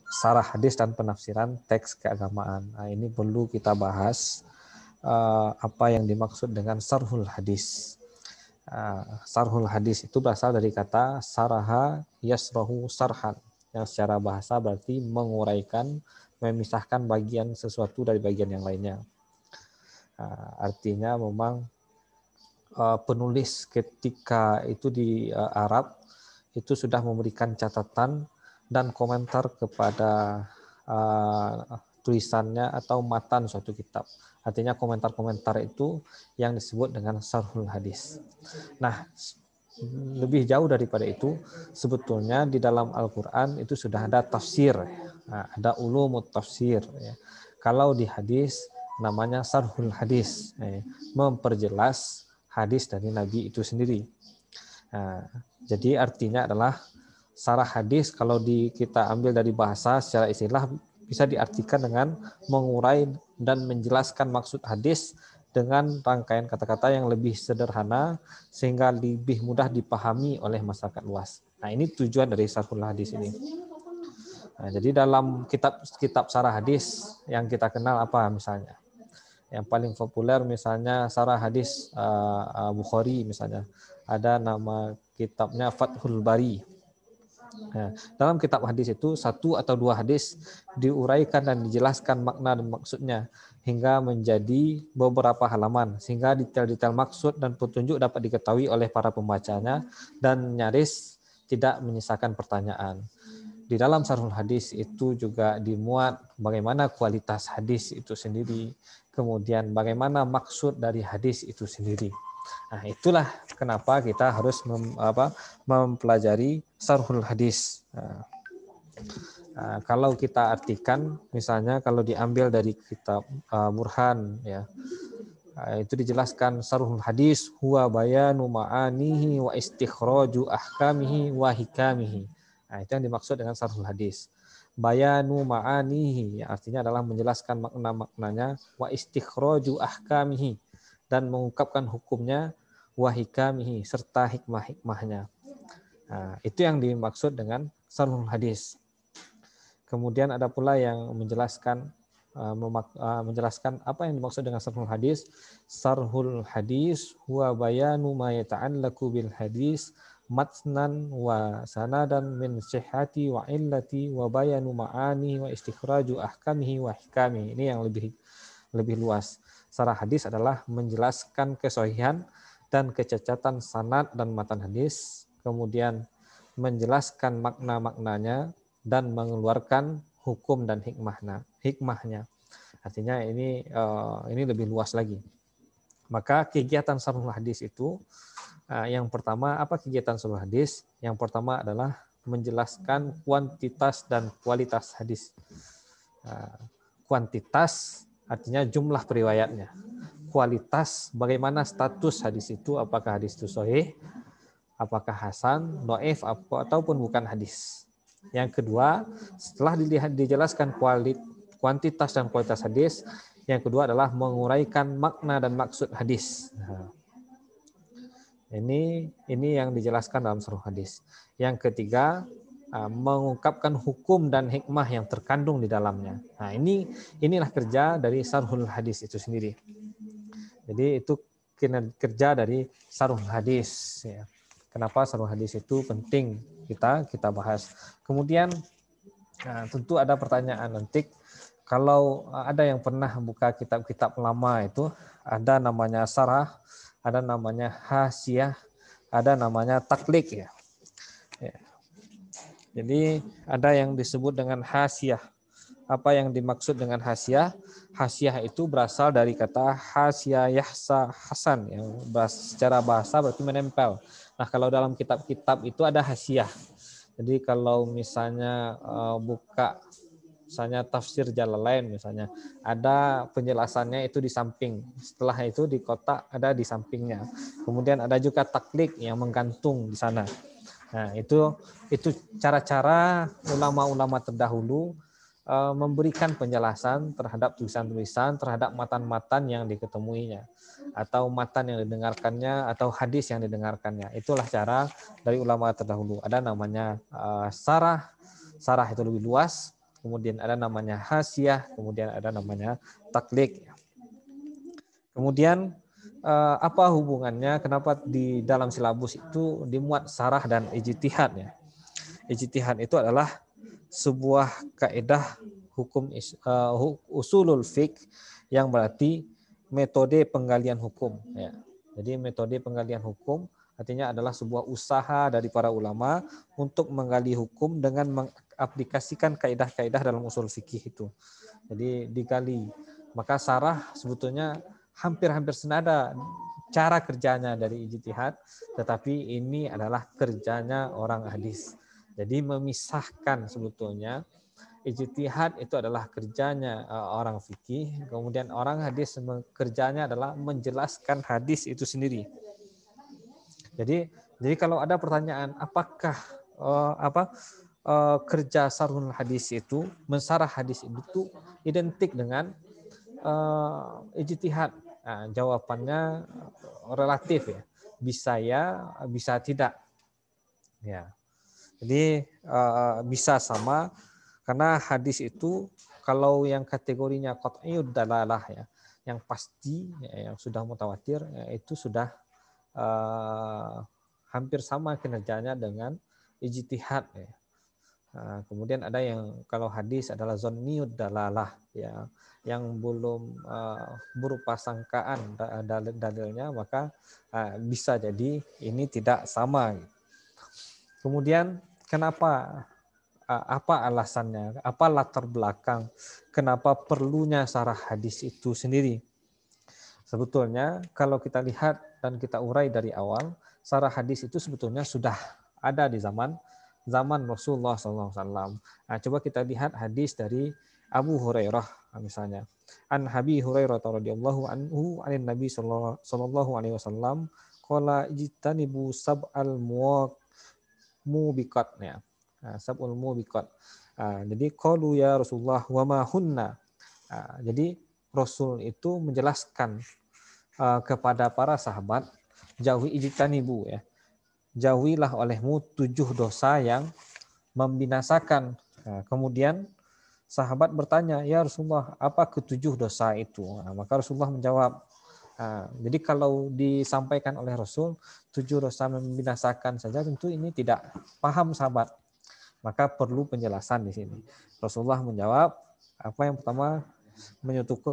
sarah hadis dan penafsiran teks keagamaan. Nah, ini perlu kita bahas apa yang dimaksud dengan sarhul hadis. Sarhul hadis itu berasal dari kata saraha yasrahu sarhan, yang secara bahasa berarti menguraikan, memisahkan bagian sesuatu dari bagian yang lainnya. Artinya memang penulis ketika itu di Arab itu sudah memberikan catatan dan komentar kepada tulisannya atau matan suatu kitab. Artinya komentar-komentar itu yang disebut dengan sarhul hadis. Nah, lebih jauh daripada itu, sebetulnya di dalam Al-Quran itu sudah ada tafsir, ada ulumut tafsir. Kalau di hadis namanya sarhul hadis, memperjelas hadis dari Nabi itu sendiri. Jadi artinya adalah sarah hadis kalau kita ambil dari bahasa secara istilah bisa diartikan dengan mengurai dan menjelaskan maksud hadis dengan rangkaian kata-kata yang lebih sederhana sehingga lebih mudah dipahami oleh masyarakat luas. Nah, ini tujuan dari sarhul hadis ini. Nah, jadi dalam kitab sarah hadis yang kita kenal apa misalnya? Yang paling populer misalnya sarah hadis Bukhari misalnya. Ada nama kitabnya Fathul Bari. Nah, dalam kitab hadis itu satu atau dua hadis diuraikan dan dijelaskan makna dan maksudnya hingga menjadi beberapa halaman sehingga detail-detail maksud dan petunjuk dapat diketahui oleh para pembacanya dan nyaris tidak menyisakan pertanyaan. Di dalam sarhul hadis itu juga dimuat bagaimana kualitas hadis itu sendiri, kemudian bagaimana maksud dari hadis itu sendiri. Nah, itulah kenapa kita harus mempelajari sarhul hadis. Kalau kita artikan, misalnya kalau diambil dari kitab Burhan, ya, itu dijelaskan sarhul hadis huwa bayanu ma'anihi wa istikhraju ahkamihi wa hikamihi. Nah, itu yang dimaksud dengan sarhul hadis. Bayanu ma'anihi, artinya adalah menjelaskan makna-maknanya, wa istikhraju ahkamihi, dan mengungkapkan hukumnya, wahikamihi, serta hikmah-hikmahnya. Nah, itu yang dimaksud dengan sarhul hadis. Kemudian ada pula yang menjelaskan apa yang dimaksud dengan sarhul hadis. Sarhul hadis huwa bayanu ma yata'allaku bil hadis matnan wa sanadan min sihhati wa illati wa bayanu ma'ani wa istikhraju ahkamihi wa hikamihi. Ini yang lebih luas. Sarah hadis adalah menjelaskan kesohihan dan kecacatan sanad dan matan hadis, kemudian menjelaskan makna-maknanya dan mengeluarkan hukum dan hikmahnya. Artinya ini lebih luas lagi. Maka kegiatan sarhul hadis itu yang pertama, apa kegiatan sarhul hadis? Yang pertama adalah menjelaskan kuantitas dan kualitas hadis. Kuantitas artinya jumlah periwayatnya. Kualitas bagaimana status hadis itu, apakah hadis itu sahih, apakah hasan, dhaif ataupun bukan hadis. Yang kedua, setelah dijelaskan kuantitas dan kualitas hadis, yang kedua adalah menguraikan makna dan maksud hadis. Ini yang dijelaskan dalam sarhul hadis. Yang ketiga, mengungkapkan hukum dan hikmah yang terkandung di dalamnya. Nah, inilah kerja dari sarhul hadis itu sendiri. Jadi itu kerja dari sarhul hadis. Ya. Kenapa sarhul hadis itu penting kita bahas. Kemudian tentu ada pertanyaan nanti. Kalau ada yang pernah buka kitab-kitab lama itu, ada namanya sarah, ada namanya hasyiah, ada namanya taklik ya. Jadi ada yang disebut dengan hasyiah. Apa yang dimaksud dengan hasyiah? Hasyiah itu berasal dari kata hasyiah yahsa hasan, yang secara bahasa berarti menempel. Nah, kalau dalam kitab-kitab itu ada hasyiah. Jadi kalau misalnya buka misalnya tafsir Jalalain misalnya, ada penjelasannya itu di samping. Setelah itu di kotak ada di sampingnya. Kemudian ada juga taklik yang menggantung di sana. Nah, itu cara-cara ulama-ulama terdahulu memberikan penjelasan terhadap tulisan-tulisan, terhadap matan-matan yang diketemuinya, atau matan yang didengarkannya, atau hadis yang didengarkannya. Itulah cara dari ulama terdahulu. Ada namanya sarah. Sarah itu lebih luas. kemudian ada namanya hasiyah, kemudian ada namanya taklik. Kemudian apa hubungannya, kenapa di dalam silabus itu dimuat sarah dan ijtihad ya? Ijtihad itu adalah sebuah kaidah hukum usulul fiqh yang berarti metode penggalian hukum ya. Jadi metode penggalian hukum artinya adalah sebuah usaha dari para ulama untuk menggali hukum dengan mengaplikasikan kaidah-kaidah dalam usul fikih itu. Jadi digali. Maka sarah sebetulnya hampir-hampir senada cara kerjanya dari ijtihad, tetapi ini adalah kerjanya orang hadis. Jadi memisahkan sebetulnya ijtihad itu adalah kerjanya orang fikih, kemudian orang hadis kerjanya adalah menjelaskan hadis itu sendiri. Jadi kalau ada pertanyaan apakah kerja sarhul hadis itu, mensarah hadis itu identik dengan ijtihad? Nah, jawabannya relatif ya. Bisa ya, bisa tidak. Ya. Jadi bisa sama karena hadis itu kalau yang kategorinya qat'iyud dalalah ya, yang pasti ya, yang sudah mutawatir ya, itu sudah hampir sama kinerjanya dengan ijtihad ya. Kemudian ada yang kalau hadis adalah zonniyud dalalah ya, yang belum berupa sangkaan dalilnya, maka bisa jadi ini tidak sama. Kemudian kenapa, apa alasannya, apa latar belakang kenapa perlunya sarah hadis itu sendiri? Sebetulnya kalau kita lihat dan kita urai dari awal, sarah hadis itu sebetulnya sudah ada di zaman Rasulullah SAW. Nah, coba kita lihat hadis dari Abu Hurairah misalnya. An Abi Hurairah radhiyallahu anhu anin Nabi sallallahu alaihi wasallam qala ijtanibu sab'al mubiqat ya. Sab'ul mubiqat. Jadi qalu ya Rasulullah wa ma hunna. Jadi Rasul itu menjelaskan kepada para sahabat, jauhi ijtanibu ya. Jauhilah olehmu 7 dosa yang membinasakan. Kemudian sahabat bertanya, ya Rasulullah, apa ketujuh dosa itu? Maka Rasulullah menjawab, jadi kalau disampaikan oleh Rasul 7 dosa membinasakan saja, tentu ini tidak paham sahabat. Maka perlu penjelasan di sini. Rasulullah menjawab, apa yang pertama,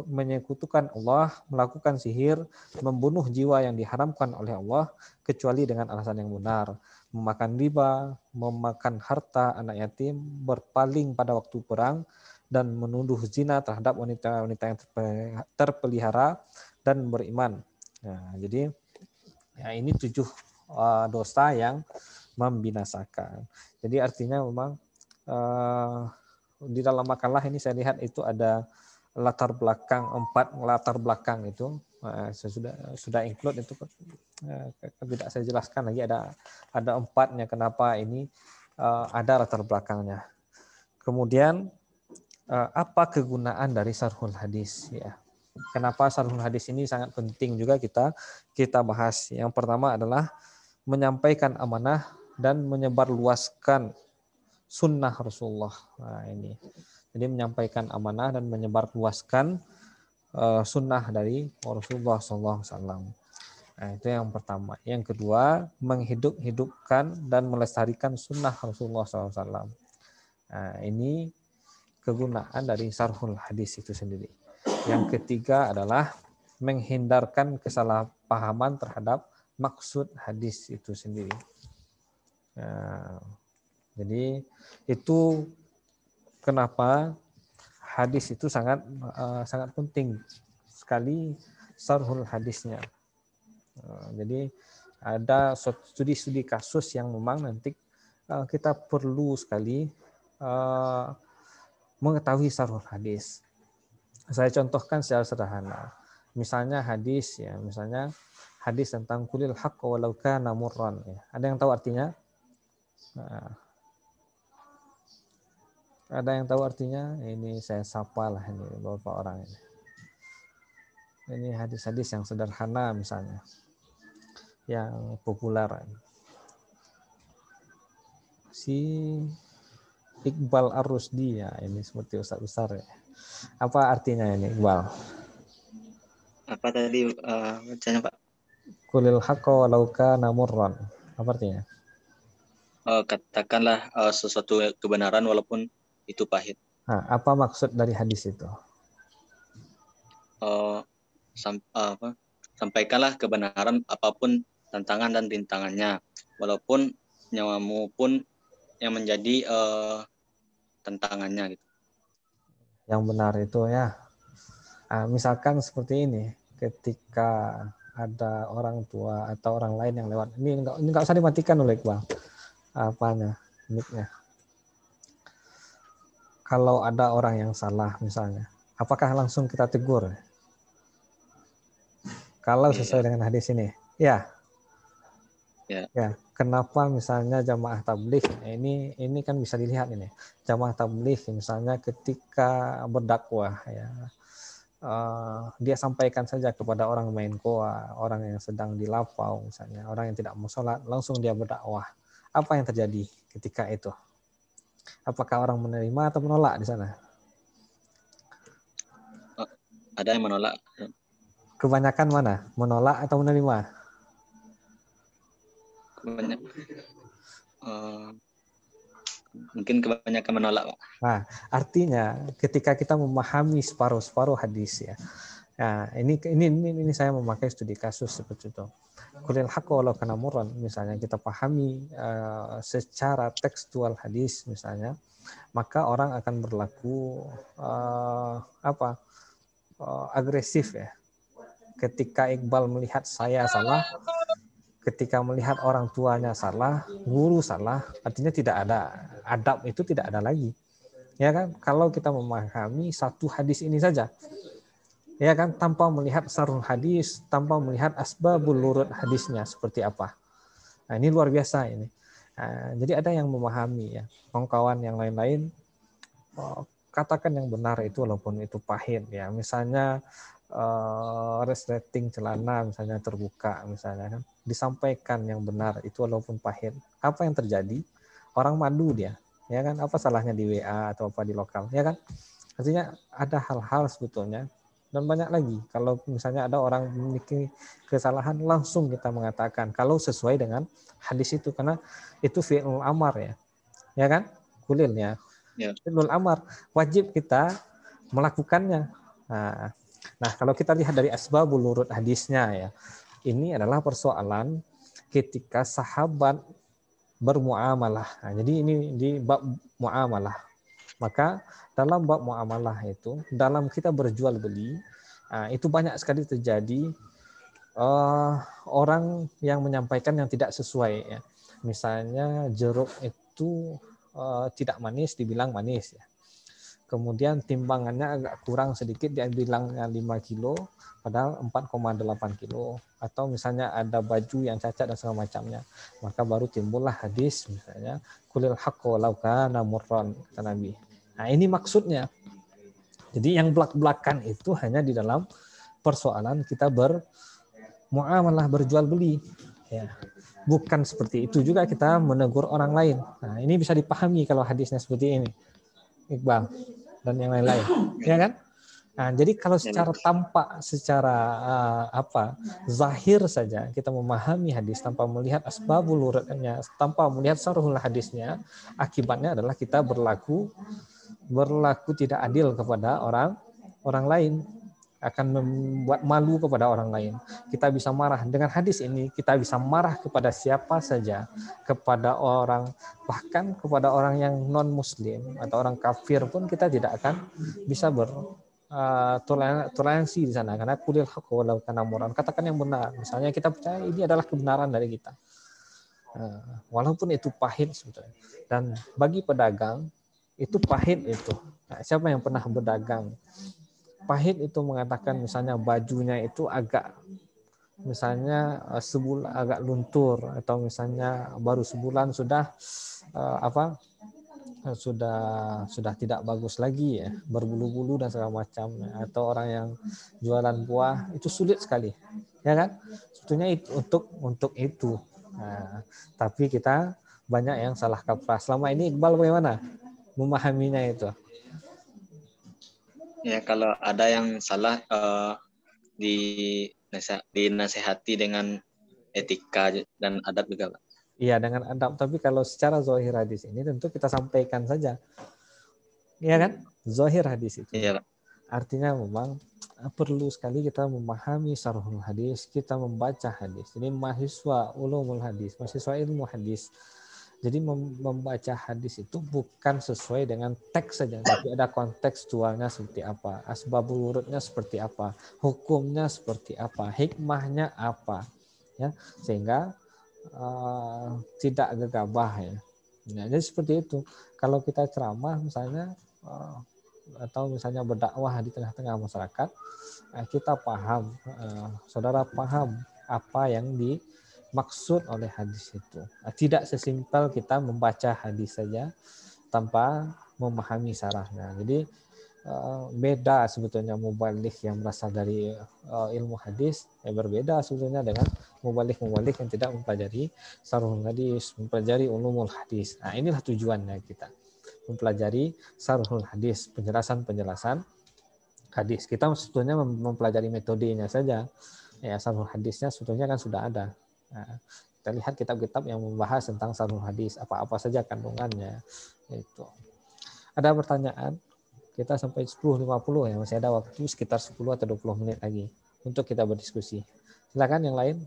menyekutukan Allah, melakukan sihir, membunuh jiwa yang diharamkan oleh Allah kecuali dengan alasan yang benar, memakan riba, memakan harta anak yatim, berpaling pada waktu perang, dan menuduh zina terhadap wanita-wanita yang terpelihara dan beriman. Nah, jadi ya ini 7 dosa yang membinasakan. Jadi artinya memang di dalam makalah ini saya lihat itu ada latar belakang itu saya sudah include itu tidak saya jelaskan lagi, ada 4-nya kenapa ini ada latar belakangnya. Kemudian apa kegunaan dari sarhul hadis ya? Kenapa sarhul hadis ini sangat penting juga kita bahas. Yang pertama adalah menyampaikan amanah dan menyebarluaskan sunnah Rasulullah. Nah, ini. Jadi menyampaikan amanah dan menyebarluaskan sunnah dari Rasulullah SAW. Nah, itu yang pertama. Yang kedua, menghidup-hidupkan dan melestarikan sunnah Rasulullah SAW. Nah, ini kegunaan dari sarhul hadis itu sendiri. Yang ketiga adalah menghindarkan kesalahpahaman terhadap maksud hadis itu sendiri. Nah, jadi itu kenapa hadis itu sangat penting sekali sarhul hadisnya. Jadi ada studi-studi kasus yang memang nanti kita perlu sekali mengetahui sarhul hadis. Saya contohkan secara sederhana. Misalnya hadis ya, misalnya hadis tentang kulil haqq walau kana murran ya. Ada yang tahu artinya? Nah, ada yang tahu artinya? Ini saya sapa lah ini beberapa orang ini. Ini hadis-hadis yang sederhana misalnya, yang populer. Iqbal Ar-Rusdi ya, ini seperti ustaz besar ya. Apa artinya ini Iqbal? Apa tadi bacanya Pak? Kulil haqqa walau kana murran. Apa artinya? Katakanlah sesuatu kebenaran walaupun itu pahit. Nah, apa maksud dari hadis itu? Uh, Sampaikanlah kebenaran apapun tantangan dan rintangannya, walaupun nyawamu pun yang menjadi tantangannya gitu. Yang benar itu ya. Nah, misalkan seperti ini, ketika ada orang tua atau orang lain yang lewat, ini enggak usah dimatikan oleh Iqbal. Apanya? Mic-nya. Kalau ada orang yang salah misalnya, apakah langsung kita tegur? Kalau sesuai dengan hadis ini, ya. Ya, kenapa misalnya jamaah tabligh ini kan bisa dilihat ini. Jamaah tabligh misalnya ketika berdakwah ya, dia sampaikan saja kepada orang main koa, orang yang sedang di lapau misalnya, orang yang tidak mau sholat, langsung dia berdakwah. Apa yang terjadi ketika itu? Apakah orang menerima atau menolak di sana? Ada yang menolak. Kebanyakan mana? Menolak atau menerima? Mungkin kebanyakan menolak, Pak. Nah, artinya ketika kita memahami separuh-separuh hadis ya. Nah, ini saya memakai studi kasus seperti itu. Kulil haqqo walau kana murran, misalnya kita pahami secara tekstual hadis misalnya, maka orang akan berlaku agresif ya. Ketika Iqbal melihat saya salah, ketika melihat orang tuanya salah, guru salah, artinya tidak ada adab, itu tidak ada lagi. Ya kan? Kalau kita memahami satu hadis ini saja, ya kan, tanpa melihat sarung hadis, tanpa melihat asbabul wurud hadisnya seperti apa. Nah, ini luar biasa ini. Nah, jadi ada yang memahami ya, kawan-kawan yang lain-lain katakan yang benar itu walaupun itu pahit ya. Misalnya resleting celana misalnya terbuka misalnya kan, disampaikan yang benar itu walaupun pahit. Apa yang terjadi? Orang madu dia, ya kan? Apa salahnya di WA atau apa di lokal, ya kan? Artinya ada hal-hal sebetulnya dan banyak lagi. Kalau misalnya ada orang memiliki kesalahan, langsung kita mengatakan kalau sesuai dengan hadis itu, karena itu fi'il amar ya kan? Kulilnya fi'il amar, wajib kita melakukannya. Nah, kalau kita lihat dari asbabul wurud hadisnya ya, ini adalah persoalan ketika sahabat bermuamalah. Nah, jadi ini di bab muamalah. Maka dalam bab muamalah itu, dalam kita berjual beli, itu banyak sekali terjadi orang yang menyampaikan yang tidak sesuai ya. Misalnya jeruk itu tidak manis dibilang manis ya. Kemudian timbangannya agak kurang sedikit, dia bilangnya 5 kilo, padahal 4,8 kilo. Atau misalnya ada baju yang cacat dan segala macamnya. Maka baru timbullah hadis misalnya, kulil haqqo walau kana murran, kata Nabi. Nah, ini maksudnya. Jadi yang belak-belakan itu hanya di dalam persoalan kita bermuamalah, berjual beli. Ya. Bukan seperti itu juga kita menegur orang lain. Nah, ini bisa dipahami kalau hadisnya seperti ini, Iqbal dan yang lain-lain, ya kan? Nah, jadi kalau secara tampak, secara zahir saja kita memahami hadis tanpa melihat asbabul wuradnya, tanpa melihat sarhul hadisnya, akibatnya adalah kita berlaku tidak adil kepada orang lain, akan membuat malu kepada orang lain. Kita bisa marah dengan hadis ini, kita bisa marah kepada siapa saja, kepada orang, bahkan kepada orang yang non muslim atau orang kafir pun kita tidak akan bisa toleransi di sana, karena kulil haqq walau kana murran, katakan yang benar. Misalnya kita percaya ini adalah kebenaran dari kita, walaupun itu pahit sebetulnya. Dan bagi pedagang itu pahit itu. Nah, siapa yang pernah berdagang? Pahit itu mengatakan misalnya bajunya itu agak, misalnya sebulan agak luntur, atau misalnya baru sebulan sudah sudah tidak bagus lagi ya, berbulu-bulu dan segala macam. Atau orang yang jualan buah itu sulit sekali, ya kan? Sebetulnya itu untuk itu. Nah, tapi kita banyak yang salah kaprah. Selama ini Iqbal bagaimana? memahaminya itu. Ya, kalau ada yang salah dinasehati dengan etika dan adab juga, Pak. Iya, dengan adab. Tapi kalau secara zahir hadis ini tentu kita sampaikan saja. Iya kan? Zahir hadis itu. Iya, Pak. Artinya memang perlu sekali kita memahami syarhul hadis, kita membaca hadis. Ini mahasiswa ulumul hadis, mahasiswa ilmu hadis. Jadi membaca hadis itu bukan sesuai dengan teks saja, tapi ada kontekstualnya seperti apa, asbabul wurudnya seperti apa, hukumnya seperti apa, hikmahnya apa, ya, sehingga tidak gegabah ya. Nah, jadi seperti itu. Kalau kita ceramah misalnya atau misalnya berdakwah di tengah-tengah masyarakat, kita paham, saudara paham apa yang dimaksud oleh hadis itu. Tidak sesimpel kita membaca hadis saja tanpa memahami syarahnya. Jadi beda sebetulnya mubalik yang berasal dari ilmu hadis, berbeda sebetulnya dengan mubalik yang tidak mempelajari syarhul hadis, mempelajari ulumul hadis. Nah, inilah tujuannya kita mempelajari syarhul hadis, penjelasan hadis. Kita sebetulnya mempelajari metodenya saja. Ya, syarhul hadisnya sebetulnya kan sudah ada. Nah, kita lihat kitab-kitab yang membahas tentang syarhul hadis, apa-apa saja kandungannya. Itu. Ada pertanyaan? Kita sampai 10.50 ya, masih ada waktu sekitar 10 atau 20 menit lagi untuk kita berdiskusi. Silakan yang lain.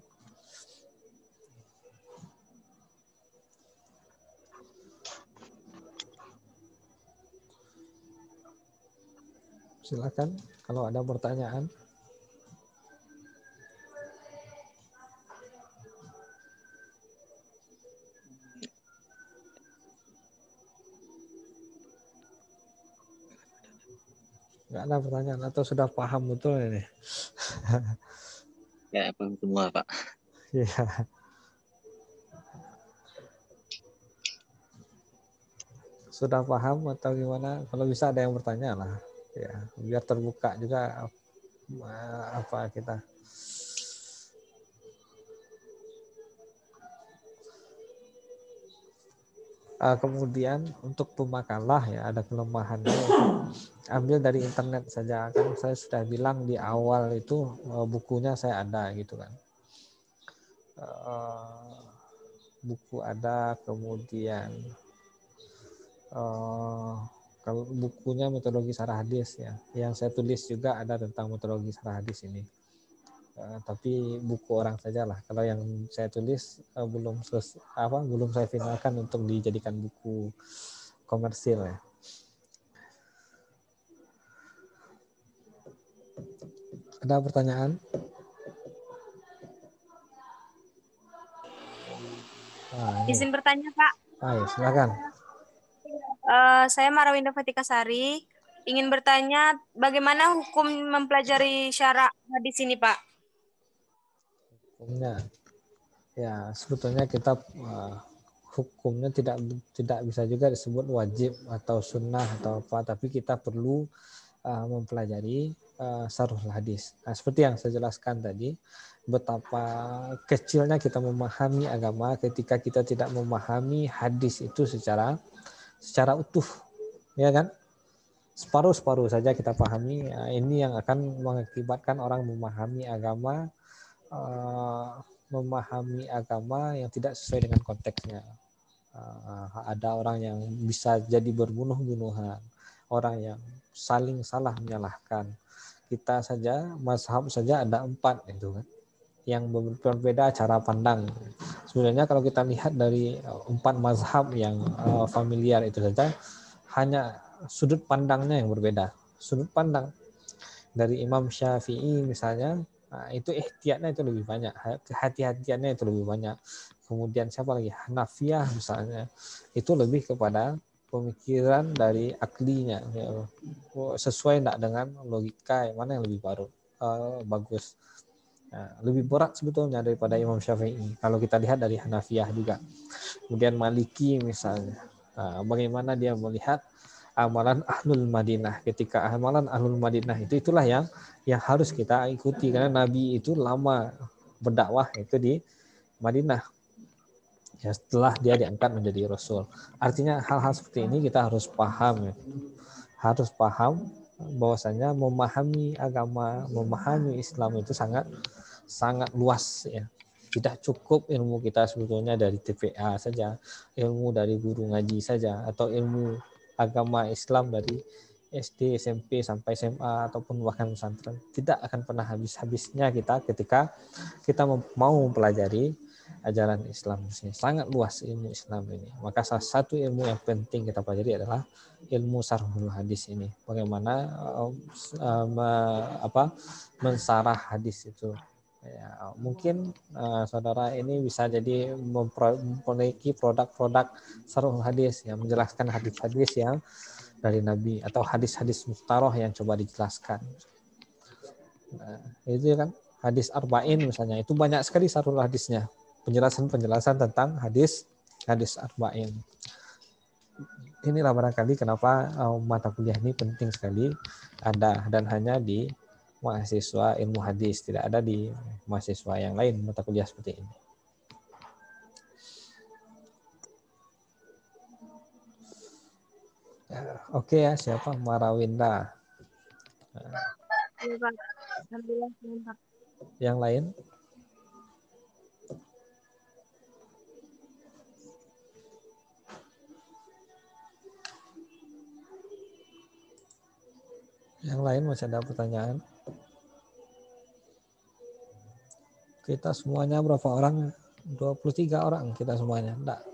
Silakan kalau ada pertanyaan. Enggak ada pertanyaan atau sudah paham betul ini? Ya, paham semua, Pak. Iya. Sudah paham atau gimana? Kalau bisa ada yang bertanya lah. Ya, biar terbuka juga apa kita. Kemudian untuk pemakalah ya ada kelemahannya. Ambil dari internet saja, kan saya sudah bilang di awal itu bukunya saya ada gitu kan. Buku ada, kemudian kalau bukunya metodologi syarah hadis ya, yang saya tulis juga ada tentang metodologi syarah hadis ini. Tapi buku orang saja lah. Kalau yang saya tulis belum saya finalkan untuk dijadikan buku komersil ya. Ada pertanyaan? Izin bertanya, Pak. Ayo, silakan. Saya Marawinda Fatika Sari. Ingin bertanya, bagaimana hukum mempelajari syarah hadis ini, Pak? Hukumnya, ya sebetulnya kita hukumnya tidak bisa juga disebut wajib atau sunnah atau apa, tapi kita perlu mempelajari syarhul hadis. Nah, seperti yang saya jelaskan tadi, betapa kecilnya kita memahami agama ketika kita tidak memahami hadis itu secara utuh, ya kan? Separuh-separuh saja kita pahami, ini yang akan mengakibatkan orang memahami agama yang tidak sesuai dengan konteksnya. Ada orang yang bisa jadi berbunuh-bunuhan, orang yang saling salah menyalahkan. Kita saja, mazhab saja ada 4 itu kan, yang berbeda cara pandang. Sebenarnya kalau kita lihat dari 4 mazhab yang familiar itu saja, hanya sudut pandangnya yang berbeda. Sudut pandang dari Imam Syafi'i misalnya, itu ihtiyatnya itu lebih banyak, hati-hatiannya itu lebih banyak. Kemudian siapa lagi? Hanafiyah misalnya, itu lebih kepada pemikiran dari aklinya, sesuai enggak dengan logika, yang mana yang lebih bagus. Lebih berat sebetulnya daripada Imam Syafi'i kalau kita lihat dari Hanafiyah juga. Kemudian Maliki misalnya, bagaimana dia melihat amalan Ahlul Madinah. Ketika amalan Ahlul Madinah itulah yang harus kita ikuti, karena Nabi itu lama berdakwah itu di Madinah. Ya, setelah dia diangkat menjadi rasul. Artinya hal-hal seperti ini kita harus paham ya. Harus paham bahwasanya memahami agama, memahami Islam itu sangat luas ya. Tidak cukup ilmu kita sebetulnya dari TPA saja, ilmu dari guru ngaji saja, atau ilmu agama Islam dari SD, SMP sampai SMA ataupun bahkan pesantren. Tidak akan pernah habis-habisnya kita ketika kita mau mempelajari ajaran Islam di sini. Sangat luas ilmu Islam ini. Maka salah satu ilmu yang penting kita pelajari adalah ilmu sarhul hadis ini. Bagaimana mensarah hadis itu. Ya, mungkin saudara ini bisa jadi memiliki produk-produk sarhul hadis yang menjelaskan hadis-hadis yang dari Nabi atau hadis-hadis mustaroh yang coba dijelaskan. Nah, itu kan hadis arba'in misalnya, itu banyak sekali sarhul hadisnya. Penjelasan-penjelasan tentang hadis arba'in. Inilah barangkali kenapa mata kuliah ini penting sekali ada dan hanya di mahasiswa ilmu hadis, tidak ada di mahasiswa yang lain mata kuliah seperti ini. Ya, oke ya, siapa? Marawinda. Yang lain? Yang lain masih ada pertanyaan? Kita semuanya berapa orang? 23 orang kita semuanya. Enggak.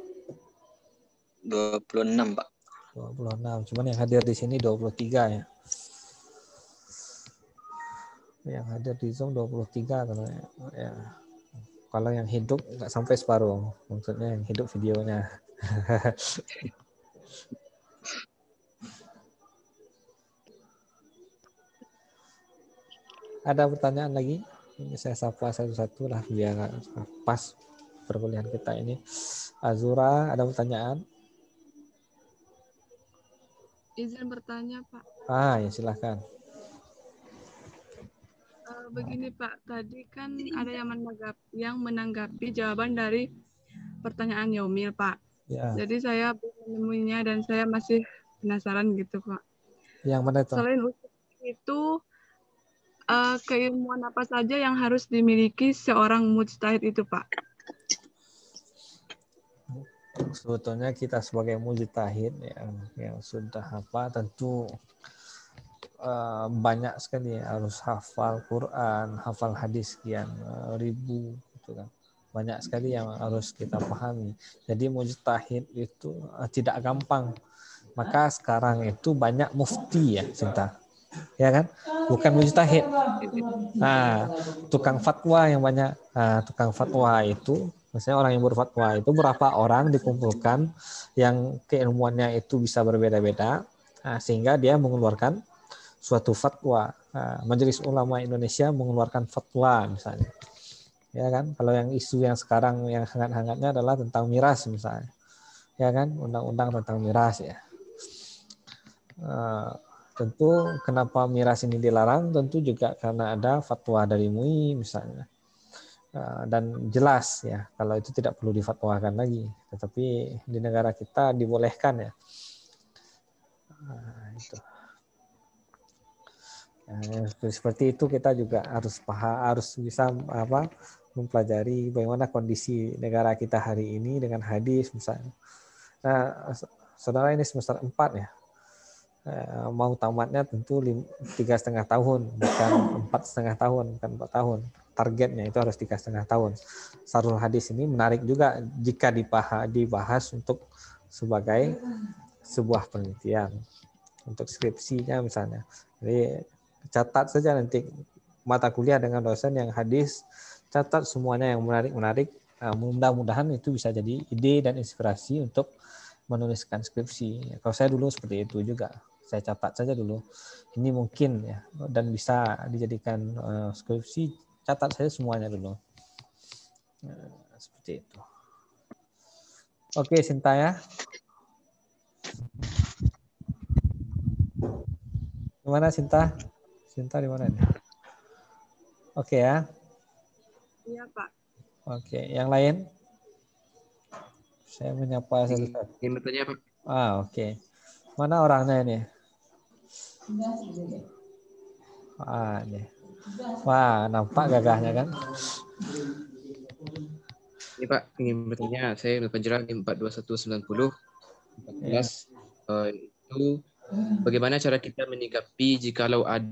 26, Pak. 26. Cuman yang hadir di sini 23 ya. Yang hadir di Zoom 23 kalau ya. Kalau yang hidup enggak sampai separuh. Maksudnya yang hidup videonya. Ada pertanyaan lagi? Ini saya sapa satu-satu lah biar pas perkuliahan kita ini. Azura, ada pertanyaan? Izin bertanya, Pak. Ya silakan. Begini, Pak. Tadi kan ada yang menanggapi jawaban dari pertanyaan Yomil, Pak. Ya. Jadi saya belum menemuinya dan saya masih penasaran gitu, Pak. Yang mana itu? Selain itu, keilmuan apa saja yang harus dimiliki seorang mujtahid itu, Pak? Sebetulnya kita sebagai mujtahid yang sudah tentu banyak sekali harus hafal Quran, hafal hadis sekian ribu gitu kan. Banyak sekali yang harus kita pahami. Jadi mujtahid itu tidak gampang. Maka sekarang itu banyak mufti ya, Sinta. Ya kan? Bukan mujtahid. Nah, tukang fatwa yang banyak. Tukang fatwa itu maksudnya orang yang berfatwa itu berapa orang dikumpulkan yang keilmuannya itu bisa berbeda-beda sehingga dia mengeluarkan suatu fatwa. Majelis Ulama Indonesia mengeluarkan fatwa misalnya. Ya kan? Kalau yang isu yang sekarang yang hangat-hangatnya adalah tentang miras misalnya. Ya kan? Undang-undang tentang miras ya. Tentu kenapa miras ini dilarang? Tentu juga karena ada fatwa dari MUI misalnya. Dan jelas ya kalau itu tidak perlu difatwakan lagi, tetapi di negara kita dibolehkan ya. Itu. Seperti itu kita juga harus bisa mempelajari bagaimana kondisi negara kita hari ini dengan hadis misalnya. Nah, saudara ini semester 4 ya. Mau tamatnya tentu 3,5 tahun, bukan 4,5 tahun, bukan 4 tahun. Targetnya itu harus 3,5 tahun. Sarhul hadis ini menarik juga jika dibahas untuk sebagai sebuah penelitian untuk skripsinya misalnya. Jadi catat saja nanti mata kuliah dengan dosen yang hadis, catat semuanya yang menarik-menarik. Mudah-mudahan itu bisa jadi ide dan inspirasi untuk menuliskan skripsi. Kalau saya dulu seperti itu juga. Saya catat saja dulu. Ini mungkin ya dan bisa dijadikan skripsi. Catat saja semuanya dulu. Seperti itu. Oke, Sinta ya. Gimana Sinta? Sinta di mana nih? Oke ya. Iya, Pak. Oke, yang lain? Saya menyapa satu-satu. Ingin bertanya, Pak. Oke. Mana orangnya ini? Ini. Wah, nampak gagahnya kan? Ini Pak, ingin bertanya. Saya Panjera 42190 14. Itu bagaimana cara kita menyikapi jikalau ada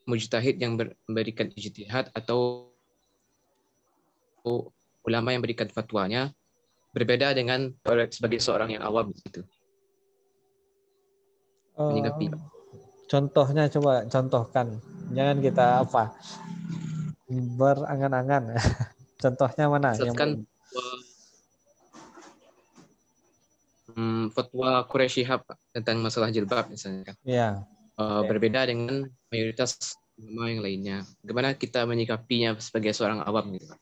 mujtahid yang memberikan ijtihad atau ulama yang berikan fatwanya berbeda dengan sebagai seorang yang awam gitu. Menyikapi, Pak. Contohnya coba contohkan. Jangan kita berangan-angan. Contohnya mana? Misalkan fatwa Quraisy Shihab tentang masalah jilbab misalnya kan. Iya. Berbeda dengan mayoritas ulama yang lainnya. Bagaimana kita menyikapinya sebagai seorang awam gitu, Pak?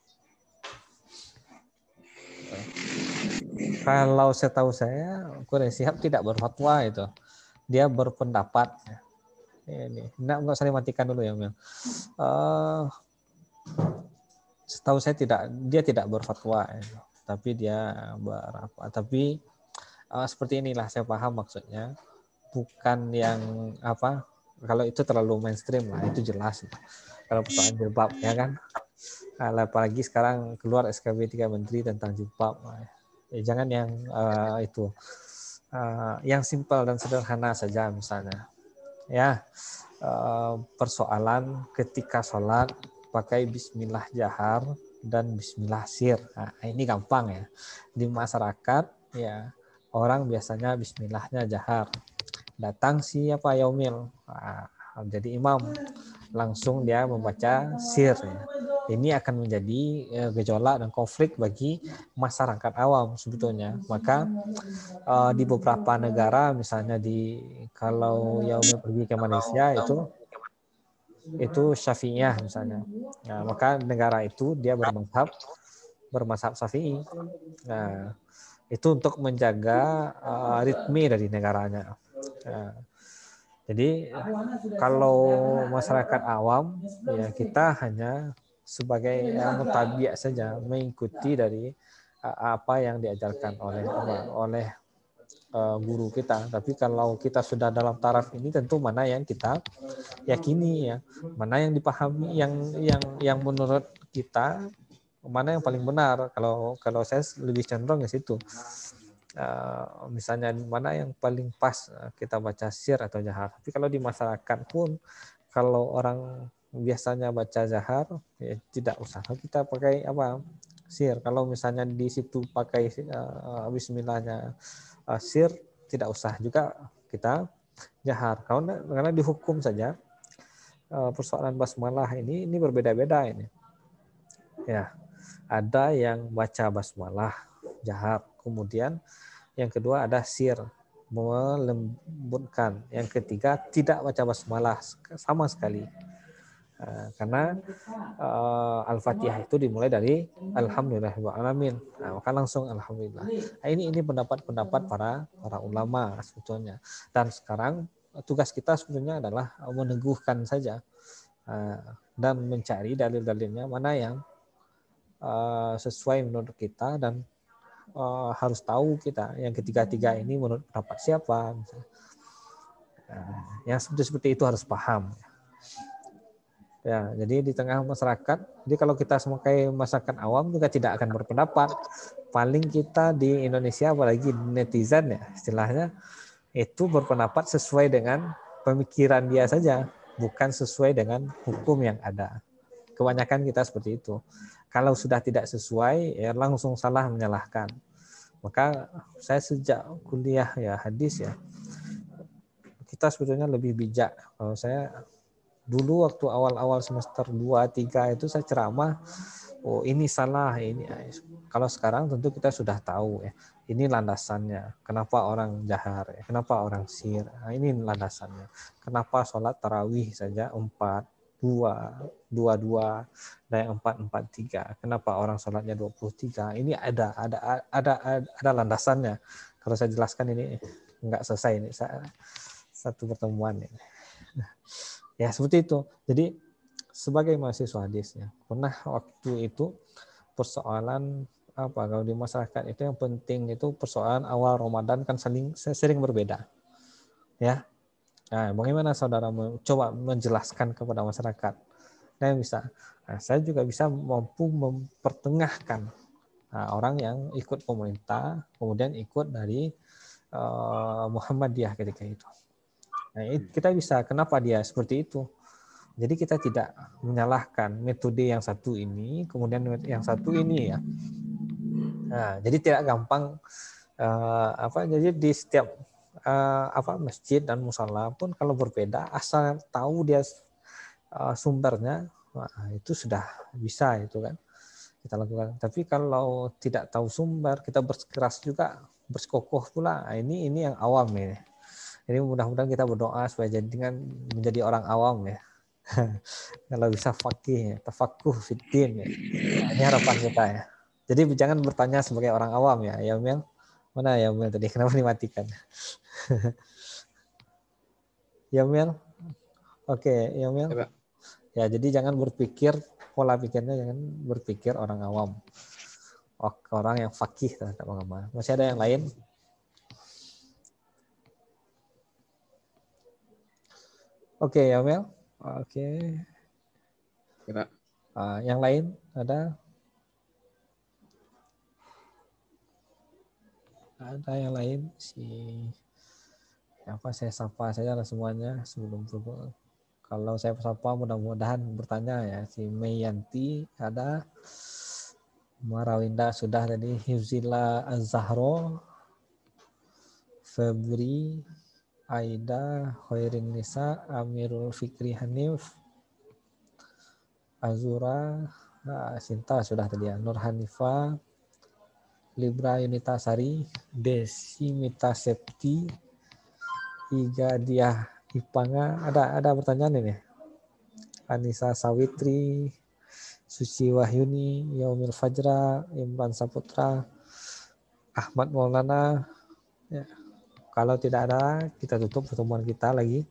Kalau setahu saya, Quraisy Shihab tidak berfatwa itu. Dia berpendapat. Ini, nggak usah dimatikan dulu ya, Mil. Setahu saya dia tidak berfatwa, tapi dia tapi seperti inilah saya paham maksudnya. Bukan yang kalau itu terlalu mainstream lah, itu jelas. Kalau persoalan jilbab ya kan, apalagi sekarang keluar SKB 3 Menteri tentang jilbab. Jangan yang itu. Yang simpel dan sederhana saja misalnya. Ya, persoalan ketika sholat pakai bismillah jahar dan bismillah sir. Nah, ini gampang ya. Di masyarakat ya orang biasanya bismillahnya jahar. Datang siapa Yaumil, jadi imam, langsung dia membaca sir. Ya. Ini akan menjadi gejolak dan konflik bagi masyarakat awam sebetulnya. Maka di beberapa negara, misalnya kalau Yaumil pergi ke Malaysia itu Syafi'iyah misalnya. Nah, maka negara itu dia bermazhab Syafi'i. Nah, itu untuk menjaga ritme dari negaranya. Nah, jadi kalau masyarakat awam ya kita hanya sebagai mutabi'ah saja, mengikuti dari apa yang diajarkan oleh guru kita. Tapi kalau kita sudah dalam taraf ini, tentu mana yang kita yakini ya, mana yang dipahami, yang menurut kita mana yang paling benar. Kalau saya lebih cenderung ke situ. Misalnya mana yang paling pas kita baca sir atau jahar. Tapi kalau di masyarakat pun, kalau orang biasanya baca jahar, ya tidak usah kita pakai sir. Kalau misalnya di situ pakai bismillahnya sir, tidak usah juga kita jahar. Karena dihukum saja persoalan basmalah ini berbeda-beda ini. Ya, ada yang baca basmalah jahar, kemudian yang kedua ada sir, melembutkan. Yang ketiga tidak baca basmalah sama sekali. Karena Al-Fatihah itu dimulai dari Alhamdulillahirrahmanirrahim. Maka langsung Alhamdulillah. Ini pendapat-pendapat para ulama sebetulnya. Dan sekarang tugas kita sebetulnya adalah meneguhkan saja dan mencari dalil-dalilnya mana yang sesuai menurut kita, dan harus tahu kita yang ketiga-tiga ini menurut pendapat siapa. Yang seperti itu harus paham. Ya, jadi di tengah masyarakat, jadi kalau kita sebagai masyarakat awam juga tidak akan berpendapat. Paling kita di Indonesia, apalagi netizen ya istilahnya, itu berpendapat sesuai dengan pemikiran dia saja, bukan sesuai dengan hukum yang ada. Kebanyakan kita seperti itu. Kalau sudah tidak sesuai, ya langsung salah menyalahkan. Maka saya sejak kuliah ya hadis ya, kita sebetulnya lebih bijak. Kalau saya dulu waktu awal-awal semester 2, 3 itu saya ceramah, ini salah, ini. Kalau sekarang tentu kita sudah tahu ya, ini landasannya. Kenapa orang jahar, ya? Kenapa orang sir? Nah, ini landasannya. Kenapa sholat tarawih saja 4, 2, 2, dan yang 4, 4, 3. Kenapa orang sholatnya 23? Ini ada landasannya. Kalau saya jelaskan ini nggak selesai ini satu pertemuan ini. Ya seperti itu. Jadi sebagai mahasiswa hadis ya, pernah waktu itu persoalan apa kalau di masyarakat itu yang penting itu persoalan awal Ramadan kan sering berbeda. Ya. Nah, bagaimana saudara coba menjelaskan kepada masyarakat? Nah, bisa. Nah, saya juga bisa mampu mempertengahkan orang yang ikut pemerintah, kemudian ikut dari Muhammadiyah ketika itu. Nah, kita bisa, kenapa dia seperti itu? Jadi kita tidak menyalahkan metode yang satu ini, kemudian yang satu ini ya. Nah, jadi tidak gampang jadi di setiap masjid dan musala pun kalau berbeda, asal tahu dia sumbernya, itu sudah bisa itu kan kita lakukan. Tapi kalau tidak tahu sumber, kita bersikeras juga, bersikokoh pula. Ini yang awam ya. Jadi mudah-mudahan kita berdoa supaya menjadi orang awam ya. Kalau bisa fakih, tafakuh fiddin ya. Nah, ini harapan kita ya. Jadi jangan bertanya sebagai orang awam ya. Ya Mel, mana ya Mel tadi? Kenapa dimatikan? Ya Mel, oke ya Mel. Ya jadi jangan berpikir, pola pikirnya jangan berpikir orang awam. Orang yang fakih terhadap agama. Masih ada yang lain? Oke ya Mel. Oke. Ya, Pak. Yang lain ada? Ada yang lain? Saya sapa saja lah semuanya sebelum tutup. Kalau saya sapa mudah-mudahan bertanya ya. Si Meyanti ada. Marawinda sudah tadi. Hifzillah Az-Zahro. Febri. Aida. Khairin Nisa. Amirul Fikri Hanif. Azura. Sinta sudah tadi ya. Nur Hanifa. Libra Yunita Sari. Desi Mita Septi. Iga Diah Ipanga. Ada pertanyaan ini? Anissa Sawitri. Suci Wahyuni. Yaumil Fajra. Imran Saputra. Ahmad Maulana. Ya. Kalau tidak ada, kita tutup pertemuan kita lagi.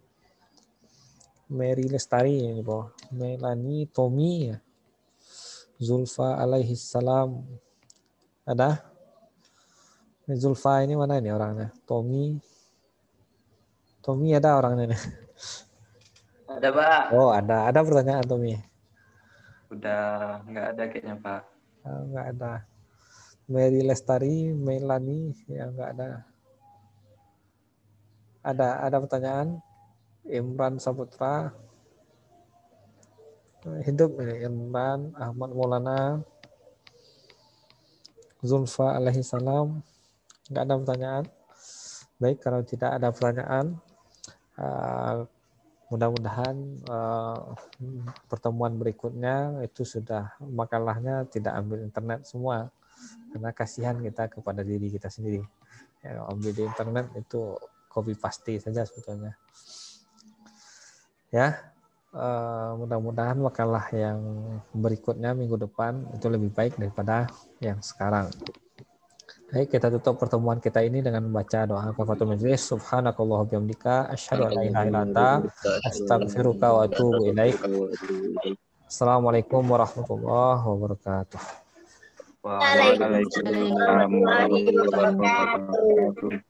Mary Lestari ini bawah. Melani Tommy. Zulfa alaihi salam. Ada? Zulfa ini mana ini orangnya? Tommy ada orangnya nih. Ada Pak. Oh ada pertanyaan Tommy. Udah nggak ada kayaknya Pak. Nggak ada. Mary Lestari, Melani ya nggak ada. Ada pertanyaan? Imran Saputra. Hidup ini Imran, Ahmad Maulana, Zulfa alaihi salam. Nggak ada pertanyaan. Baik, kalau tidak ada pertanyaan, mudah-mudahan pertemuan berikutnya itu sudah makalahnya tidak ambil internet semua, karena kasihan kita kepada diri kita sendiri. Ya, ambil di internet itu copy paste saja sebetulnya. Ya, mudah-mudahan makalah yang berikutnya minggu depan itu lebih baik daripada yang sekarang. Baik, kita tutup pertemuan kita ini dengan membaca doa kafaratul majelis. Subhanakallah bihamdika asyhadu an la ilaha illa anta astaghfiruka wa atubu ilaik. Assalamualaikum warahmatullahi wabarakatuh. Waalaikumsalam warahmatullahi wabarakatuh.